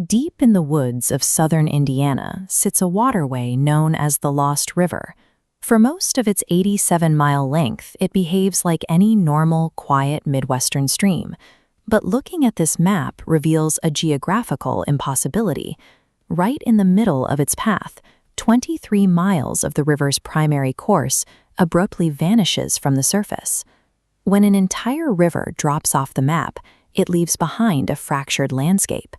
Deep in the woods of southern Indiana sits a waterway known as the Lost River. For most of its 87-mile length, it behaves like any normal, quiet Midwestern stream. But looking at this map reveals a geographical impossibility. Right in the middle of its path, 23 miles of the river's primary course abruptly vanishes from the surface. When an entire river drops off the map, it leaves behind a fractured landscape.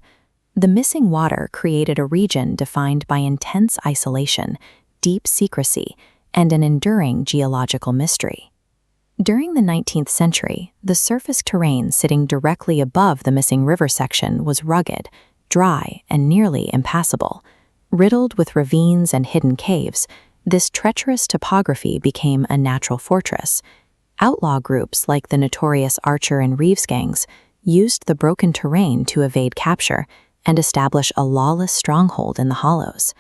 The missing water created a region defined by intense isolation, deep secrecy, and an enduring geological mystery. During the 19th century, the surface terrain sitting directly above the missing river section was rugged, dry, and nearly impassable. Riddled with ravines and hidden caves, this treacherous topography became a natural fortress. Outlaw groups like the notorious Archer and Reeves gangs used the broken terrain to evade capture and establish a lawless stronghold in the hollows.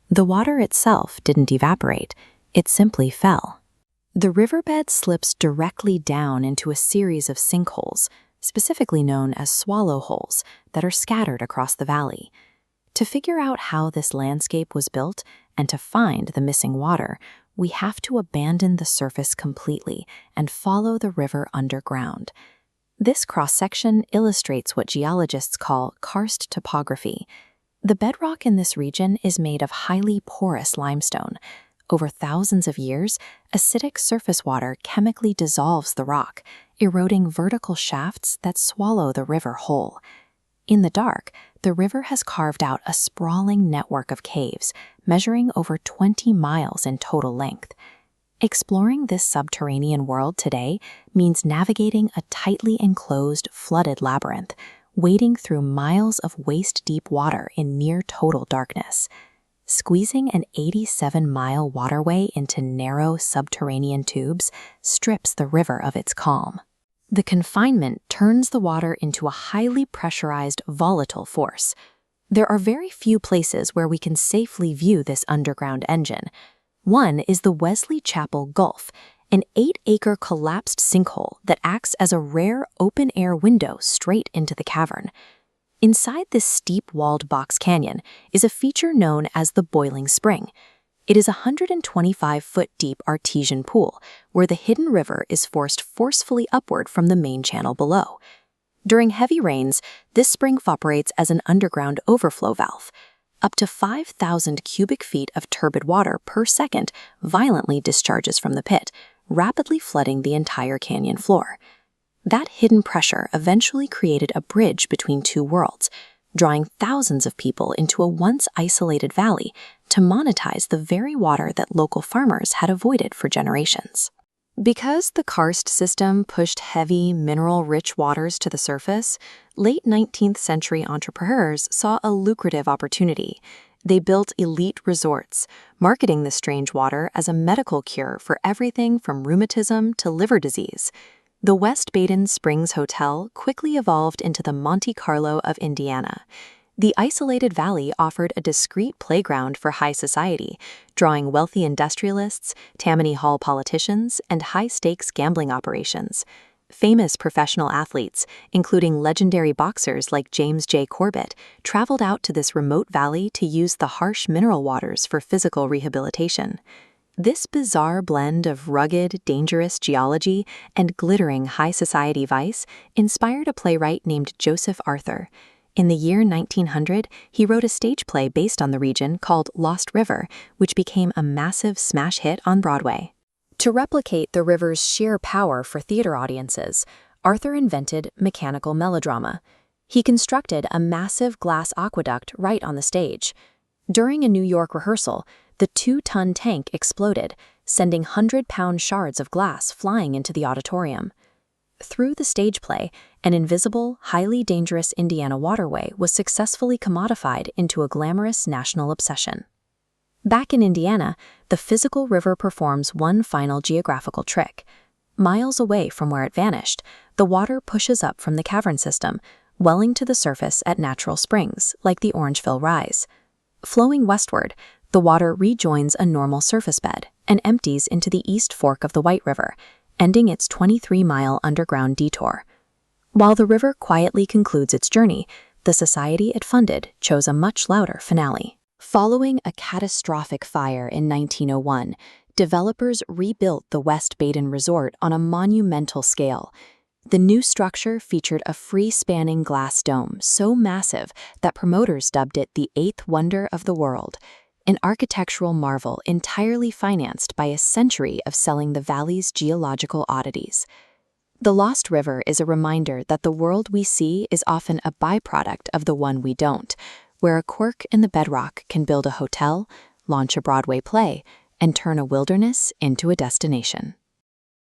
The water itself didn't evaporate, it simply fell. The riverbed slips directly down into a series of sinkholes, specifically known as swallow holes, that are scattered across the valley. To figure out how this landscape was built and to find the missing water, we have to abandon the surface completely and follow the river underground. This cross-section illustrates what geologists call karst topography. The bedrock in this region is made of highly porous limestone. Over thousands of years, acidic surface water chemically dissolves the rock, eroding vertical shafts that swallow the river whole. In the dark, the river has carved out a sprawling network of caves, measuring over 20 miles in total length. Exploring this subterranean world today means navigating a tightly enclosed, flooded labyrinth, wading through miles of waist-deep water in near-total darkness. Squeezing an 87-mile waterway into narrow subterranean tubes strips the river of its calm. The confinement turns the water into a highly pressurized, volatile force. There are very few places where we can safely view this underground engine. One is the Wesley Chapel Gulf, an 8-acre collapsed sinkhole that acts as a rare open-air window straight into the cavern. Inside this steep-walled box canyon is a feature known as the Boiling Spring. It is a 125-foot-deep artesian pool where the hidden river is forced forcefully upward from the main channel below. During heavy rains, this spring operates as an underground overflow valve. Up to 5,000 cubic feet of turbid water per second violently discharges from the pit, rapidly flooding the entire canyon floor. That hidden pressure eventually created a bridge between two worlds, drawing thousands of people into a once isolated valley to monetize the very water that local farmers had avoided for generations. Because the karst system pushed heavy, mineral-rich waters to the surface, late 19th century entrepreneurs saw a lucrative opportunity. They built elite resorts, marketing the strange water as a medical cure for everything from rheumatism to liver disease. The West Baden Springs Hotel quickly evolved into the Monte Carlo of Indiana. The isolated valley offered a discreet playground for high society, drawing wealthy industrialists, Tammany Hall politicians, and high-stakes gambling operations. Famous professional athletes, including legendary boxers like James J. Corbett, traveled out to this remote valley to use the harsh mineral waters for physical rehabilitation. This bizarre blend of rugged, dangerous geology and glittering high society vice inspired a playwright named Joseph Arthur. In the year 1900, he wrote a stage play based on the region called Lost River, which became a massive smash hit on Broadway. To replicate the river's sheer power for theater audiences, Arthur invented mechanical melodrama. He constructed a massive glass aqueduct right on the stage. During a New York rehearsal, the 2-ton tank exploded, sending 100-pound shards of glass flying into the auditorium. Through the stage play, an invisible, highly dangerous Indiana waterway was successfully commodified into a glamorous national obsession. Back in Indiana, the physical river performs one final geographical trick. Miles away from where it vanished, the water pushes up from the cavern system, welling to the surface at natural springs, like the Orangeville Rise. Flowing westward, the water rejoins a normal surface bed and empties into the East Fork of the White River, ending its 23-mile underground detour. While the river quietly concludes its journey, The society it funded chose a much louder finale. Following a catastrophic fire in 1901, developers rebuilt the West Baden Resort on a monumental scale. The new structure featured a free-spanning glass dome so massive that promoters dubbed it the eighth wonder of the world, an architectural marvel entirely financed by a century of selling the valley's geological oddities. The Lost River is a reminder that the world we see is often a byproduct of the one we don't, where a quirk in the bedrock can build a hotel, launch a Broadway play, and turn a wilderness into a destination.